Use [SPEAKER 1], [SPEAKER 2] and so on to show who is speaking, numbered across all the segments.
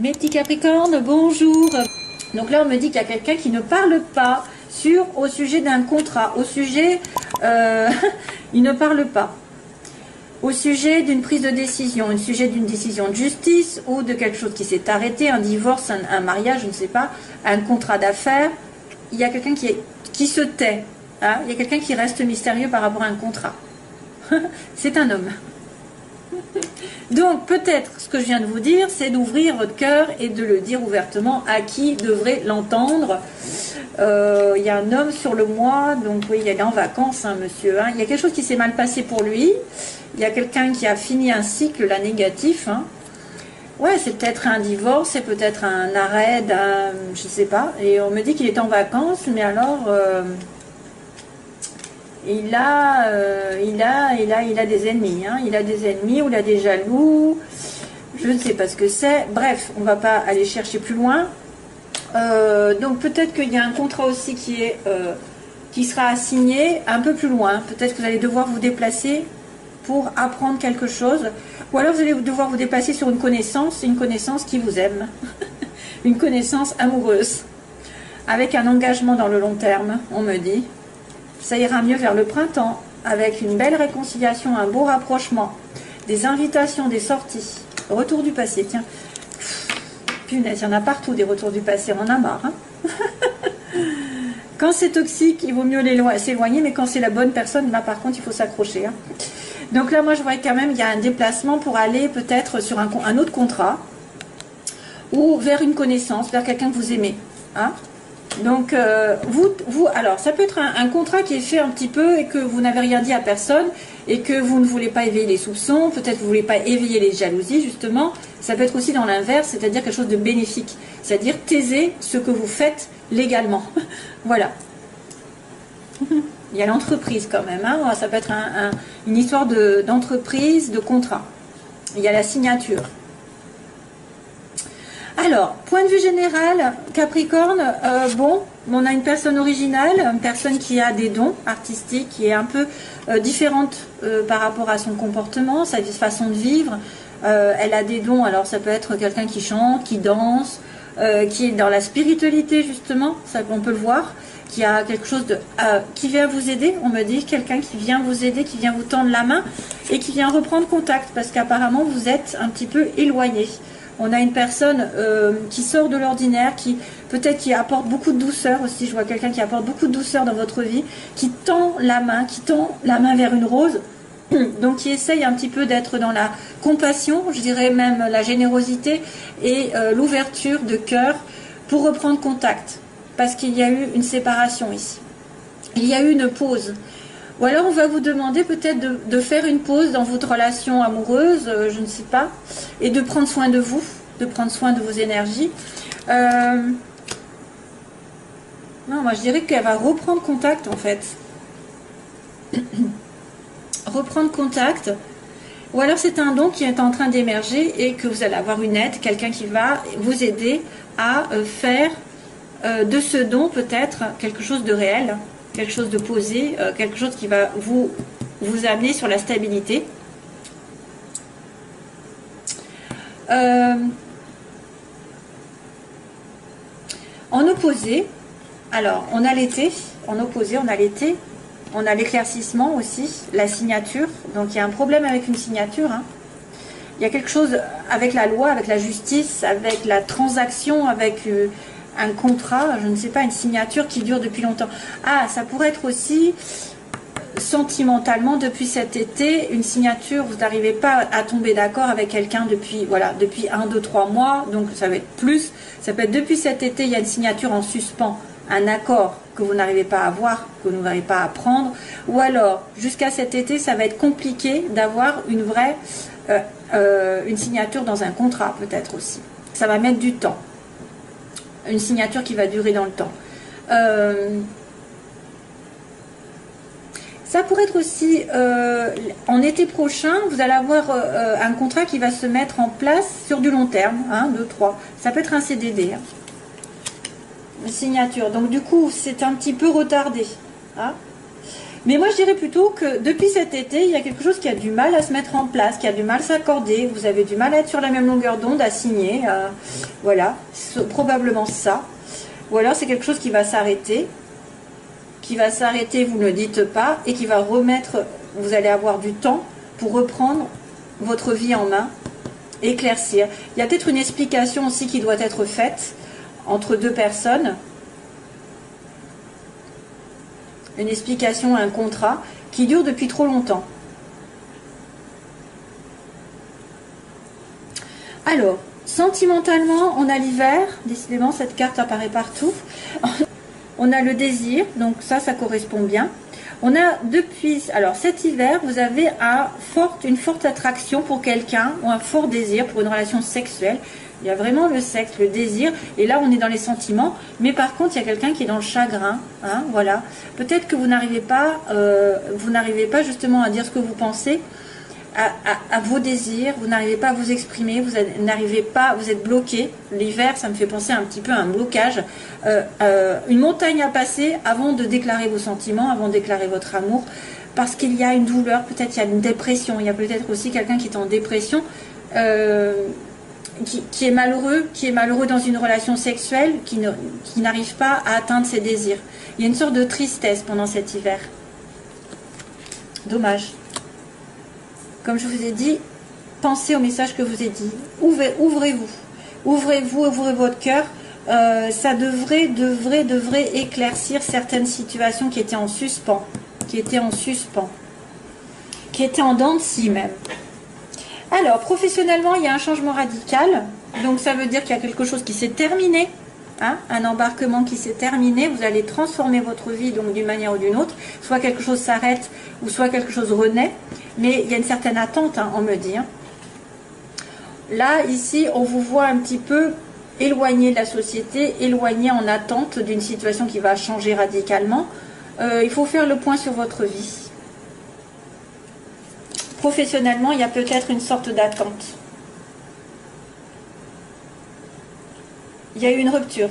[SPEAKER 1] Mes petits Capricornes, bonjour. Donc là, on me dit qu'il y a quelqu'un qui ne parle pas au sujet d'un contrat, au sujet, il ne parle pas, au sujet d'une prise de décision, au sujet d'une décision de justice ou de quelque chose qui s'est arrêté, un divorce, un mariage, je ne sais pas, un contrat d'affaires. Il y a quelqu'un qui se tait, hein, il y a quelqu'un qui reste mystérieux par rapport à un contrat. C'est un homme. Donc peut-être ce que je viens de vous dire, c'est d'ouvrir votre cœur et de le dire ouvertement à qui devrait l'entendre. Il y a un homme sur le mois, donc oui, il est en vacances, hein, monsieur. Hein. Il y a quelque chose qui s'est mal passé pour lui. Il y a quelqu'un qui a fini un cycle, là, négatif. Hein. Ouais, c'est peut-être un divorce, c'est peut-être un arrêt, je sais pas. Et on me dit qu'il est en vacances, mais alors... il a des ennemis, hein. Il a des ennemis ou il a des jaloux, je ne sais pas ce que c'est. Bref, on ne va pas aller chercher plus loin. Donc peut-être qu'il y a un contrat aussi qui sera assigné un peu plus loin. Peut-être que vous allez devoir vous déplacer pour apprendre quelque chose. Ou alors vous allez devoir vous déplacer sur une connaissance qui vous aime. Une connaissance amoureuse. Avec un engagement dans le long terme, on me dit. Ça ira mieux vers le printemps, avec une belle réconciliation, un beau rapprochement, des invitations, des sorties, retour du passé. Tiens, punaise, il y en a partout des retours du passé, on en a marre. Hein. Quand c'est toxique, il vaut mieux s'éloigner, mais quand c'est la bonne personne, là par contre, il faut s'accrocher. Hein. Donc là, moi, je vois quand même, il y a un déplacement pour aller peut-être sur un autre contrat, ou vers une connaissance, vers quelqu'un que vous aimez. Hein. Donc, alors, ça peut être un contrat qui est fait un petit peu et que vous n'avez rien dit à personne et que vous ne voulez pas éveiller les soupçons, peut-être que vous ne voulez pas éveiller les jalousies, justement. Ça peut être aussi dans l'inverse, c'est-à-dire quelque chose de bénéfique, c'est-à-dire taiser ce que vous faites légalement. Voilà. Il y a l'entreprise quand même, hein. Ça peut être une histoire d'entreprise, de contrat. Il y a la signature. Alors, point de vue général, Capricorne, bon, on a une personne originale, une personne qui a des dons artistiques, qui est un peu différente par rapport à son comportement, sa façon de vivre. Elle a des dons, alors ça peut être quelqu'un qui chante, qui danse, qui est dans la spiritualité justement, ça on peut le voir, qui a quelque chose qui vient vous aider, on me dit, quelqu'un qui vient vous aider, qui vient vous tendre la main et qui vient reprendre contact, parce qu'apparemment vous êtes un petit peu éloigné. On a une personne qui sort de l'ordinaire, qui peut-être qui apporte beaucoup de douceur aussi. Je vois quelqu'un qui apporte beaucoup de douceur dans votre vie, qui tend la main vers une rose. Donc qui essaye un petit peu d'être dans la compassion, je dirais même la générosité et l'ouverture de cœur pour reprendre contact. Parce qu'il y a eu une séparation ici. Il y a eu une pause. Ou alors on va vous demander peut-être de faire une pause dans votre relation amoureuse, je ne sais pas, et de prendre soin de vous, de prendre soin de vos énergies. Non, moi je dirais qu'elle va reprendre contact en fait. Reprendre contact. Ou alors c'est un don qui est en train d'émerger et que vous allez avoir une aide, quelqu'un qui va vous aider à faire de ce don peut-être quelque chose de réel. Quelque chose de posé, quelque chose qui va vous amener sur la stabilité. En opposé, alors on a l'été, en opposé on a l'été, on a l'éclaircissement aussi, la signature, donc il y a un problème avec une signature, hein. Il y a quelque chose avec la loi, avec la justice, avec la transaction, avec... un contrat, je ne sais pas, une signature qui dure depuis longtemps. Ah, ça pourrait être aussi sentimentalement depuis cet été, une signature, vous n'arrivez pas à tomber d'accord avec quelqu'un depuis 1, 2, 3 mois, donc ça va être plus, ça peut être depuis cet été, il y a une signature en suspens, un accord que vous n'arrivez pas à avoir, que vous n'arrivez pas à prendre, ou alors jusqu'à cet été, ça va être compliqué d'avoir une vraie, une signature dans un contrat peut-être aussi. Ça va mettre du temps. Une signature qui va durer dans le temps. Ça pourrait être aussi, en été prochain, vous allez avoir un contrat qui va se mettre en place sur du long terme, 1, 2, 3. Ça peut être un CDD. Hein. Une signature. Donc du coup, c'est un petit peu retardé. Hein. Mais moi, je dirais plutôt que depuis cet été, il y a quelque chose qui a du mal à se mettre en place, qui a du mal à s'accorder. Vous avez du mal à être sur la même longueur d'onde, à signer. Voilà, c'est probablement ça. Ou alors, c'est quelque chose qui va s'arrêter. Qui va s'arrêter, vous ne le dites pas, et qui va remettre, vous allez avoir du temps pour reprendre votre vie en main, éclaircir. Il y a peut-être une explication aussi qui doit être faite entre deux personnes. Une explication, un contrat qui dure depuis trop longtemps. Alors, sentimentalement, on a l'hiver. Décidément, cette carte apparaît partout. On a le désir, donc ça correspond bien. On a depuis, alors cet hiver, vous avez une forte attraction pour quelqu'un ou un fort désir pour une relation sexuelle. Il y a vraiment le sexe, le désir, et là on est dans les sentiments, mais par contre il y a quelqu'un qui est dans le chagrin, hein, voilà. Peut-être que vous n'arrivez pas justement à dire ce que vous pensez, à vos désirs, vous n'arrivez pas à vous exprimer, vous êtes bloqué. L'hiver, ça me fait penser un petit peu à un blocage, une montagne à passer avant de déclarer vos sentiments, avant de déclarer votre amour, parce qu'il y a une douleur, peut-être il y a une dépression, il y a peut-être aussi quelqu'un qui est en dépression, qui est malheureux dans une relation sexuelle, qui n'arrive pas à atteindre ses désirs. Il y a une sorte de tristesse pendant cet hiver. Dommage. Comme je vous ai dit, pensez au message que je vous ai dit. Ouvrez-vous. Ouvrez-vous, ouvrez votre cœur. Ça devrait éclaircir certaines situations qui étaient en suspens. Qui étaient en dents de scie même. Alors, professionnellement, il y a un changement radical. Donc, ça veut dire qu'il y a quelque chose qui s'est terminé. Hein, un embarquement qui s'est terminé. Vous allez transformer votre vie donc d'une manière ou d'une autre. Soit quelque chose s'arrête ou soit quelque chose renaît. Mais il y a une certaine attente, hein, on me dit. Hein. Là, ici, on vous voit un petit peu éloigné de la société, éloigné en attente d'une situation qui va changer radicalement. Il faut faire le point sur votre vie. Professionnellement, il y a peut-être une sorte d'attente. Il y a eu une rupture.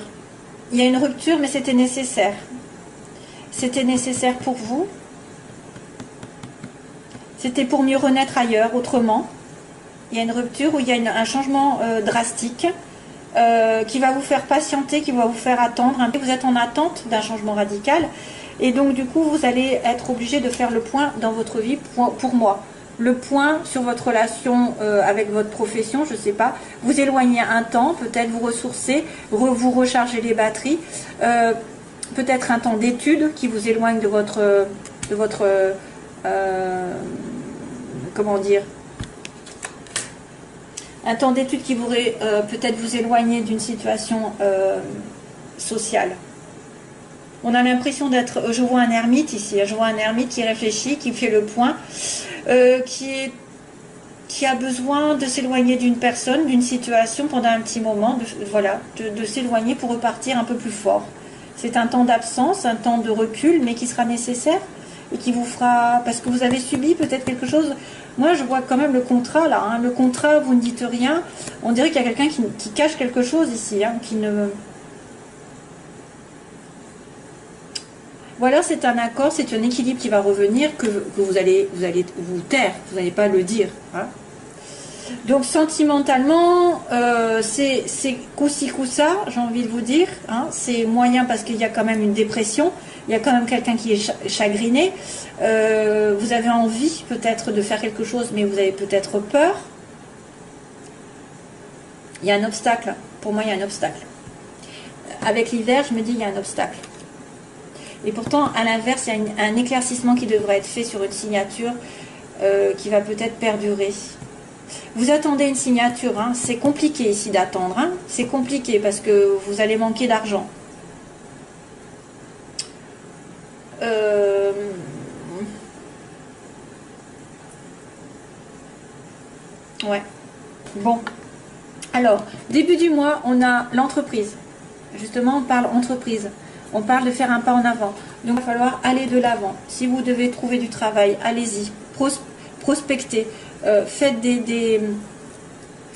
[SPEAKER 1] Il y a une rupture, mais c'était nécessaire. C'était nécessaire pour vous. C'était pour mieux renaître ailleurs, autrement. Il y a une rupture où il y a un changement drastique qui va vous faire patienter, qui va vous faire attendre. Vous êtes en attente d'un changement radical. Et donc, du coup, vous allez être obligé de faire le point dans votre vie, pour moi. Le point sur votre relation avec votre profession, je ne sais pas. Vous éloignez un temps, peut-être vous ressourcer, vous recharger les batteries. Peut-être un temps d'étude qui vous éloigne de votre comment dire, un temps d'étude qui pourrait peut-être vous éloigner d'une situation sociale. On a l'impression d'être, je vois un ermite ici, je vois un ermite qui réfléchit, qui fait le point, qui a besoin de s'éloigner d'une personne, d'une situation pendant un petit moment, de s'éloigner pour repartir un peu plus fort. C'est un temps d'absence, un temps de recul, mais qui sera nécessaire et qui vous fera, parce que vous avez subi peut-être quelque chose. Moi, je vois quand même le contrat là, hein. Le contrat, vous ne dites rien. On dirait qu'il y a quelqu'un qui cache quelque chose ici, hein, qui ne... Ou alors c'est un accord, c'est un équilibre qui va revenir, que vous allez vous taire, vous n'allez pas le dire. Hein. Donc sentimentalement, c'est coup-ci coup-ça, j'ai envie de vous dire. Hein. C'est moyen parce qu'il y a quand même une dépression, il y a quand même quelqu'un qui est chagriné. Vous avez envie peut-être de faire quelque chose, mais vous avez peut-être peur. Il y a un obstacle, pour moi il y a un obstacle. Avec l'hiver, je me dis il y a un obstacle. Et pourtant, à l'inverse, il y a un éclaircissement qui devrait être fait sur une signature qui va peut-être perdurer. Vous attendez une signature, hein. C'est compliqué ici d'attendre. Hein. C'est compliqué parce que vous allez manquer d'argent. Ouais. Bon. Alors, début du mois, on a l'entreprise. Justement, on parle entreprise. On parle de faire un pas en avant. Donc, il va falloir aller de l'avant. Si vous devez trouver du travail, allez-y. Prospectez. Faites des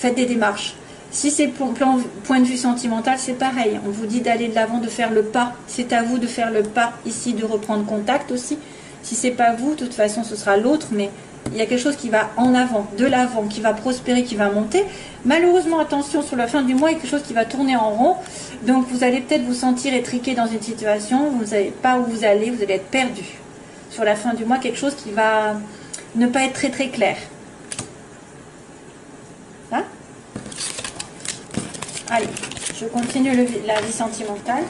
[SPEAKER 1] démarches. Si c'est point de vue sentimental, c'est pareil. On vous dit d'aller de l'avant, de faire le pas. C'est à vous de faire le pas ici, de reprendre contact aussi. Si c'est pas vous, de toute façon, ce sera l'autre, mais il y a quelque chose qui va en avant, de l'avant, qui va prospérer, qui va monter. Malheureusement, attention, sur la fin du mois, il y a quelque chose qui va tourner en rond. Donc, vous allez peut-être vous sentir étriqué dans une situation, vous ne savez pas où vous allez être perdu. Sur la fin du mois, quelque chose qui va ne pas être très très clair. Hein? Allez, je continue la vie sentimentale.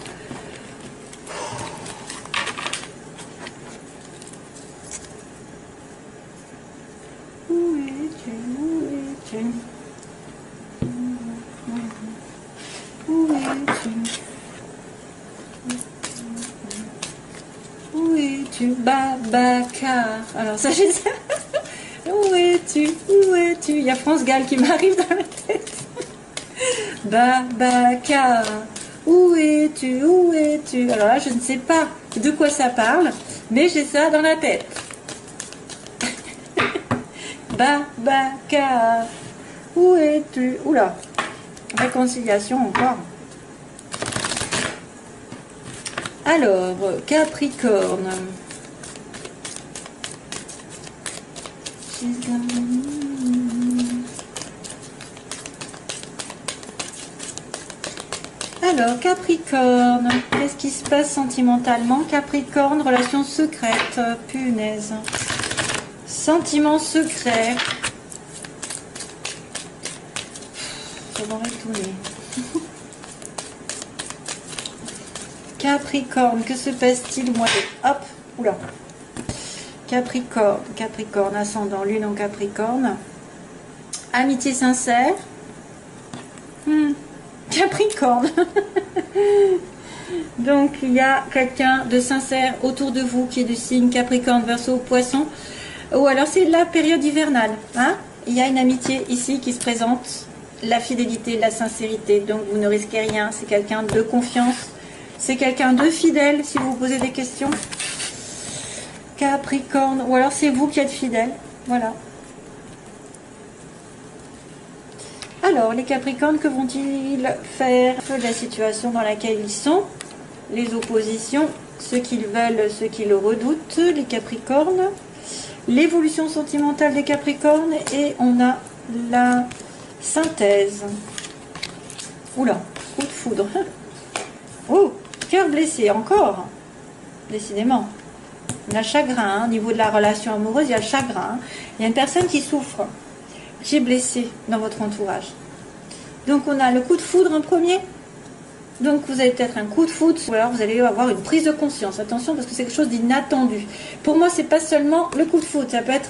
[SPEAKER 1] Où es-tu? Où es-tu? Où es-tu? Où es-tu? Babacar. Alors ça, j'ai ça. Où es-tu? Où es-tu? Il y a France Gall qui m'arrive dans la tête. Babacar. Où es-tu? Où es-tu? Alors là, je ne sais pas de quoi ça parle, mais j'ai ça dans la tête. Babacar. Où es-tu? Oula. Réconciliation encore. Alors, Capricorne. Alors, Capricorne, qu'est-ce qui se passe sentimentalement? Capricorne, relation secrète, punaise. Sentiment secret. Ça m'aurait tourné. Capricorne, que se passe-t-il au mois de... Hop, oula. Capricorne, Capricorne, ascendant, lune en Capricorne. Amitié sincère. Capricorne. Donc, il y a quelqu'un de sincère autour de vous qui est du signe Capricorne, Verseau, Poisson. Ou alors, c'est la période hivernale. Hein? Il y a une amitié ici qui se présente. La fidélité, la sincérité. Donc, vous ne risquez rien. C'est quelqu'un de confiance. C'est quelqu'un de fidèle, si vous vous posez des questions. Capricorne. Ou alors, c'est vous qui êtes fidèle. Voilà. Alors, les Capricornes, que vont-ils faire de la situation dans laquelle ils sont? Les oppositions, ce qu'ils veulent, ce qu'ils redoutent, les Capricornes. L'évolution sentimentale des Capricornes. Et on a la synthèse. Oula, coup de foudre. Oh, cœur blessé, encore. Décidément. On a le chagrin, hein. Au niveau de la relation amoureuse, il y a le chagrin. Hein. Il y a une personne qui souffre, qui est blessée dans votre entourage. Donc on a le coup de foudre en premier. Donc vous avez peut-être un coup de foudre, ou alors vous allez avoir une prise de conscience. Attention, parce que c'est quelque chose d'inattendu. Pour moi, c'est pas seulement le coup de foudre, ça peut être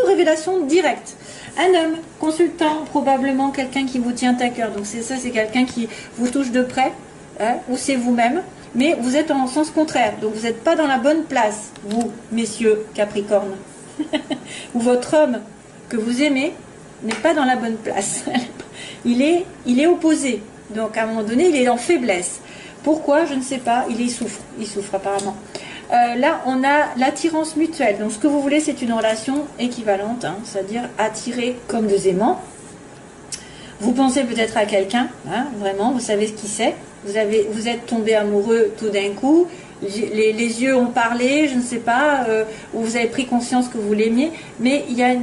[SPEAKER 1] révélation directe. Un homme, consultant, probablement quelqu'un qui vous tient à cœur. Donc c'est ça, c'est quelqu'un qui vous touche de près, hein, ou c'est vous-même. Mais vous êtes en sens contraire, donc vous n'êtes pas dans la bonne place, vous, messieurs Capricorne. Ou votre homme que vous aimez n'est pas dans la bonne place. Il est opposé, donc à un moment donné, il est en faiblesse. Pourquoi? Je ne sais pas, il souffre apparemment. Là, on a l'attirance mutuelle, donc ce que vous voulez, c'est une relation équivalente, hein, c'est-à-dire attirer comme deux aimants. Vous pensez peut-être à quelqu'un, hein, vraiment, vous savez ce qu'il c'est. Vous êtes tombé amoureux tout d'un coup, les yeux ont parlé, je ne sais pas, ou vous avez pris conscience que vous l'aimiez, mais il y a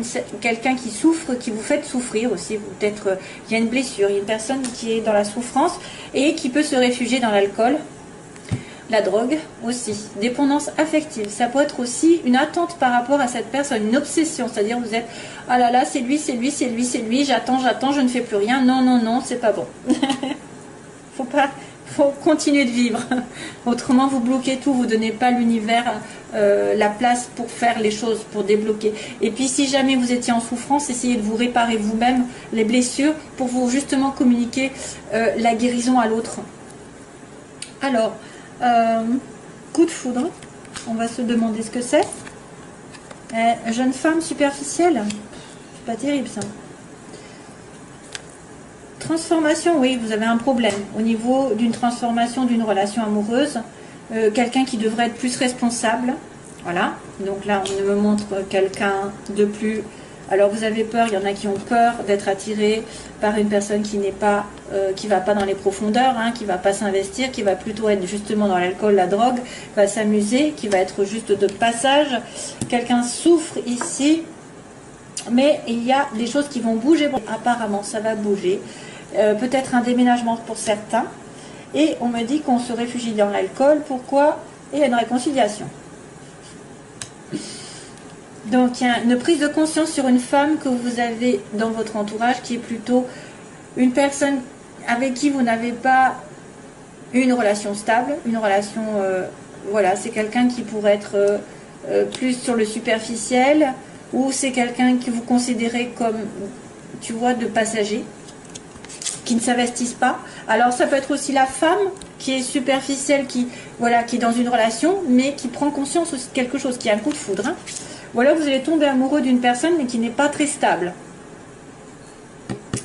[SPEAKER 1] quelqu'un qui souffre, qui vous fait souffrir aussi. Peut-être il y a une blessure, il y a une personne qui est dans la souffrance et qui peut se réfugier dans l'alcool, la drogue aussi, dépendance affective. Ça peut être aussi une attente par rapport à cette personne, une obsession, c'est-à-dire vous êtes ah là là, c'est lui, c'est lui, c'est lui, c'est lui, j'attends, je ne fais plus rien, non, non, non, c'est pas bon. Faut continuer de vivre. Autrement, vous bloquez tout, vous ne donnez pas à l'univers la place pour faire les choses, pour débloquer. Et puis, si jamais vous étiez en souffrance, essayez de vous réparer vous-même les blessures pour vous justement communiquer la guérison à l'autre. Alors, coup de foudre, on va se demander ce que c'est. Jeune femme superficielle, c'est pas terrible ça. Transformation, oui, vous avez un problème au niveau d'une transformation d'une relation amoureuse. Quelqu'un qui devrait être plus responsable. Voilà. Donc là, on me montre quelqu'un de plus Alors vous avez peur, il y en a qui ont peur d'être attirés par une personne qui n'est pas, qui va pas dans les profondeurs, hein, qui va pas s'investir, qui va plutôt être justement dans l'alcool, la drogue, va s'amuser, qui va être juste de passage. Quelqu'un souffre ici, mais il y a des choses qui vont bouger. Bon, apparemment, ça va bouger. Peut-être un déménagement pour certains. Et on me dit qu'on se réfugie dans l'alcool. Pourquoi? Et il y a une réconciliation. Donc, il y a une prise de conscience sur une femme que vous avez dans votre entourage qui est plutôt une personne avec qui vous n'avez pas une relation stable, une relation, voilà, c'est quelqu'un qui pourrait être plus sur le superficiel, ou c'est quelqu'un que vous considérez comme, tu vois, de passager, qui ne s'investissent pas. Alors, ça peut être aussi la femme qui est superficielle, qui, voilà, qui est dans une relation, mais qui prend conscience aussi de quelque chose, qui a un coup de foudre, hein. Ou alors vous allez tomber amoureux d'une personne mais qui n'est pas très stable.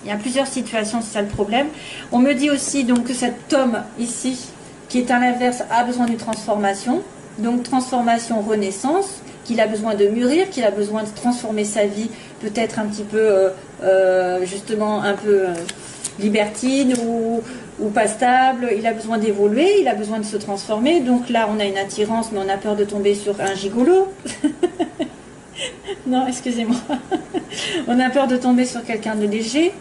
[SPEAKER 1] Il y a plusieurs situations, c'est ça le problème. On me dit aussi donc que cet homme ici, qui est à l'inverse, a besoin d'une transformation. Donc transformation, renaissance, qu'il a besoin de mûrir, qu'il a besoin de transformer sa vie, peut-être un petit peu, justement un peu libertine ou pas stable. Il a besoin d'évoluer, il a besoin de se transformer. Donc là on a une attirance, mais on a peur de tomber sur un gigolo. Non, excusez-moi. On a peur de tomber sur quelqu'un de léger.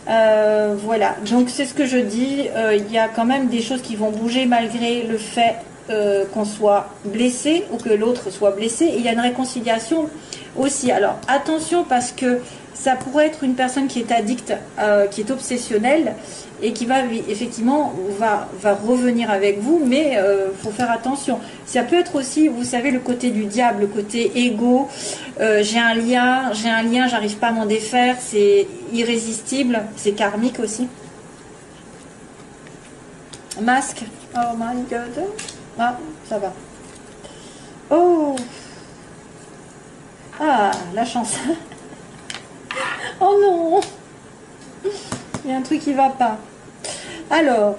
[SPEAKER 1] Voilà, donc c'est ce que je dis. Il y a quand même des choses qui vont bouger malgré le fait qu'on soit blessé ou que l'autre soit blessé. Et il y a une réconciliation aussi. Alors attention, parce que ça pourrait être une personne qui est addicte, qui est obsessionnelle et qui va effectivement va revenir avec vous, mais faut faire attention. Ça peut être aussi, vous savez, le côté du diable, le côté égo. J'ai un lien, j'arrive pas à m'en défaire, c'est irrésistible, c'est karmique aussi. Masque. Oh my god. Ah, ça va. Oh. Ah, la chance. Oh non. Il y a un truc qui va pas. Alors,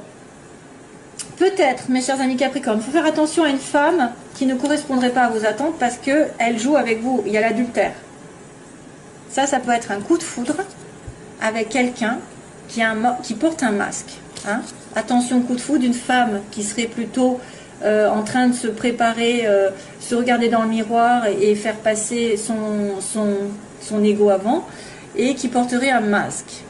[SPEAKER 1] peut-être, mes chers amis Capricorne, il faut faire attention à une femme qui ne correspondrait pas à vos attentes parce qu'elle joue avec vous. Il y a l'adultère. Ça peut être un coup de foudre avec quelqu'un qui porte un masque. Hein. Attention, coup de foudre d'une femme qui serait plutôt en train de se préparer, se regarder dans le miroir et faire passer son ego avant, et qui porterait un masque.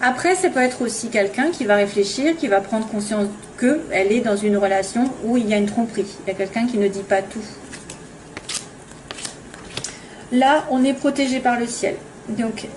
[SPEAKER 1] Après, ça peut être aussi quelqu'un qui va réfléchir, qui va prendre conscience qu'elle est dans une relation où il y a une tromperie. Il y a quelqu'un qui ne dit pas tout. Là, on est protégé par le ciel. Donc,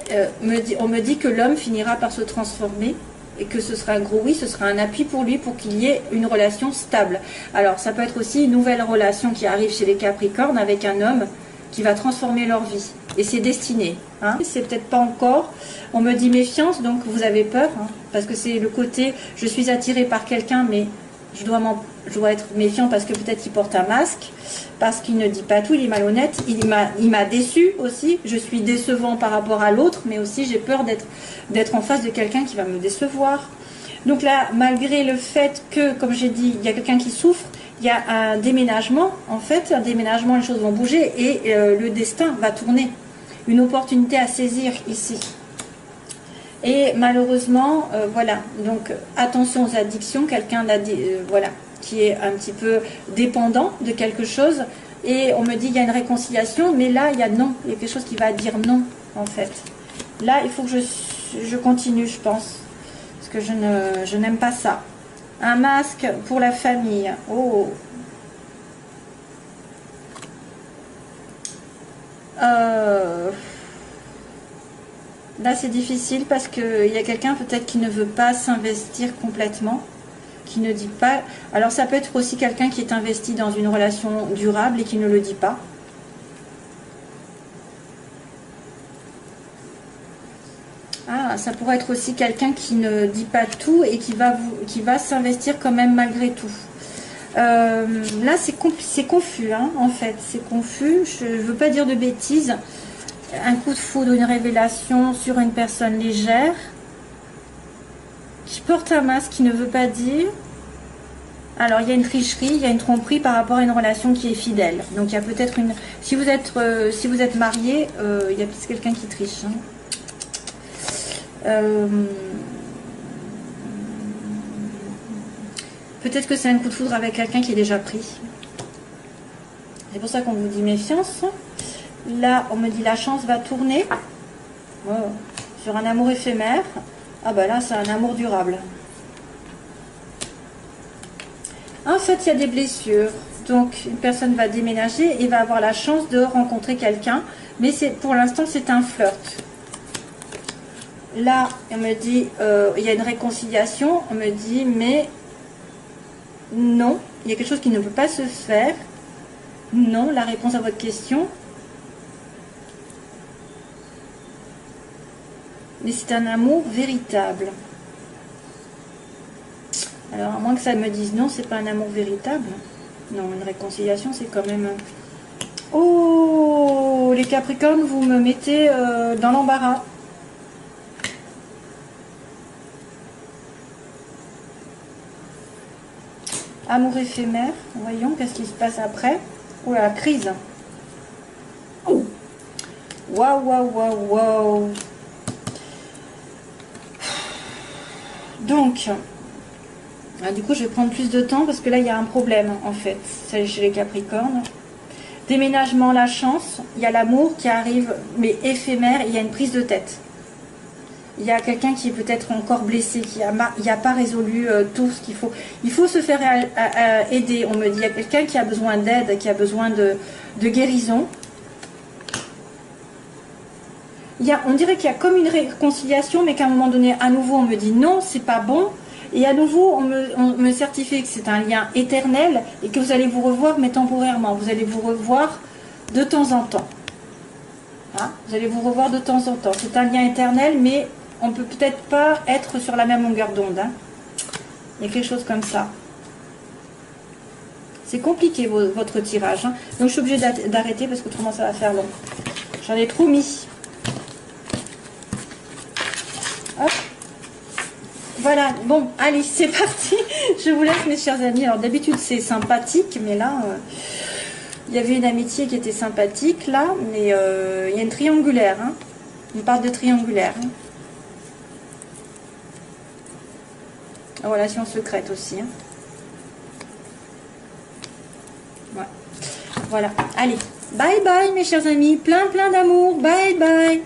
[SPEAKER 1] on me dit que l'homme finira par se transformer et que ce sera un gros oui, ce sera un appui pour lui pour qu'il y ait une relation stable. Alors, ça peut être aussi une nouvelle relation qui arrive chez les Capricornes avec un homme qui va transformer leur vie. Et c'est destiné. Hein. C'est peut-être pas encore. On me dit méfiance, donc vous avez peur. Hein, parce que c'est le côté, je suis attirée par quelqu'un, mais je dois être méfiant parce que peut-être il porte un masque, parce qu'il ne dit pas tout, il est malhonnête, il m'a déçu aussi. Je suis décevant par rapport à l'autre, mais aussi j'ai peur d'être en face de quelqu'un qui va me décevoir. Donc là, malgré le fait que, comme j'ai dit, il y a quelqu'un qui souffre, il y a un déménagement, en fait, un déménagement, les choses vont bouger et le destin va tourner. Une opportunité à saisir ici. Et malheureusement, voilà, donc attention aux addictions, quelqu'un voilà, qui est un petit peu dépendant de quelque chose, et on me dit il y a une réconciliation, mais là il y a non, il y a quelque chose qui va dire non, en fait. Là, il faut que je continue, je pense, parce que je n'aime pas ça. Un masque pour la famille. Oh. Là, c'est difficile parce qu'il y a quelqu'un peut-être qui ne veut pas s'investir complètement, qui ne dit pas. Alors, ça peut être aussi quelqu'un qui est investi dans une relation durable et qui ne le dit pas. Ah, ça pourrait être aussi quelqu'un qui ne dit pas tout et qui va s'investir quand même malgré tout. Là, c'est confus, hein, en fait. C'est confus. Je ne veux pas dire de bêtises. Un coup de foudre, une révélation sur une personne légère qui porte un masque, qui ne veut pas dire. Alors, il y a une tricherie, il y a une tromperie par rapport à une relation qui est fidèle. Donc, il y a peut-être une... Si vous êtes marié, il y a peut-être quelqu'un qui triche. Hein. Peut-être que c'est un coup de foudre avec quelqu'un qui est déjà pris. C'est pour ça qu'on vous dit méfiance. Là, on me dit la chance va tourner. Oh, sur un amour éphémère. Ah bah là, c'est un amour durable. En fait, il y a des blessures. Donc, une personne va déménager et va avoir la chance de rencontrer quelqu'un. Mais pour l'instant, c'est un flirt. Là, on me dit, il y a une réconciliation. On me dit, mais non, il y a quelque chose qui ne peut pas se faire. Non, la réponse à votre question. Mais c'est un amour véritable. Alors, à moins que ça me dise non, c'est pas un amour véritable. Non, une réconciliation, c'est quand même... Oh, les Capricornes, vous me mettez dans l'embarras. Amour éphémère. Voyons, qu'est-ce qui se passe après. Oh la crise. Oh. Waouh, waouh, waouh, waouh. Donc, du coup, je vais prendre plus de temps parce que là, il y a un problème, en fait. C'est chez les Capricornes. Déménagement, la chance. Il y a l'amour qui arrive, mais éphémère. Il y a une prise de tête. Il y a quelqu'un qui est peut-être encore blessé, qui n'a pas résolu tout ce qu'il faut. Il faut se faire aider. On me dit, il y a quelqu'un qui a besoin d'aide, qui a besoin de guérison. On dirait qu'il y a comme une réconciliation, mais qu'à un moment donné, à nouveau, on me dit non, c'est pas bon. Et à nouveau, on me certifie que c'est un lien éternel et que vous allez vous revoir, mais temporairement. Vous allez vous revoir de temps en temps. Hein, vous allez vous revoir de temps en temps. C'est un lien éternel, mais on peut peut-être pas être sur la même longueur d'onde. Hein. Il y a quelque chose comme ça. C'est compliqué votre tirage. Hein. Donc je suis obligée d'arrêter parce que autrement ça va faire long. J'en ai trop mis. Hop. Voilà, bon, allez, c'est parti. Je vous laisse, mes chers amis. Alors d'habitude c'est sympathique, mais là, il y avait une amitié qui était sympathique, là, mais il y a une triangulaire. Hein. On parle de triangulaire. Hein. Relation secrète aussi. Hein. Ouais. Voilà, allez, bye bye mes chers amis, plein d'amour, bye bye.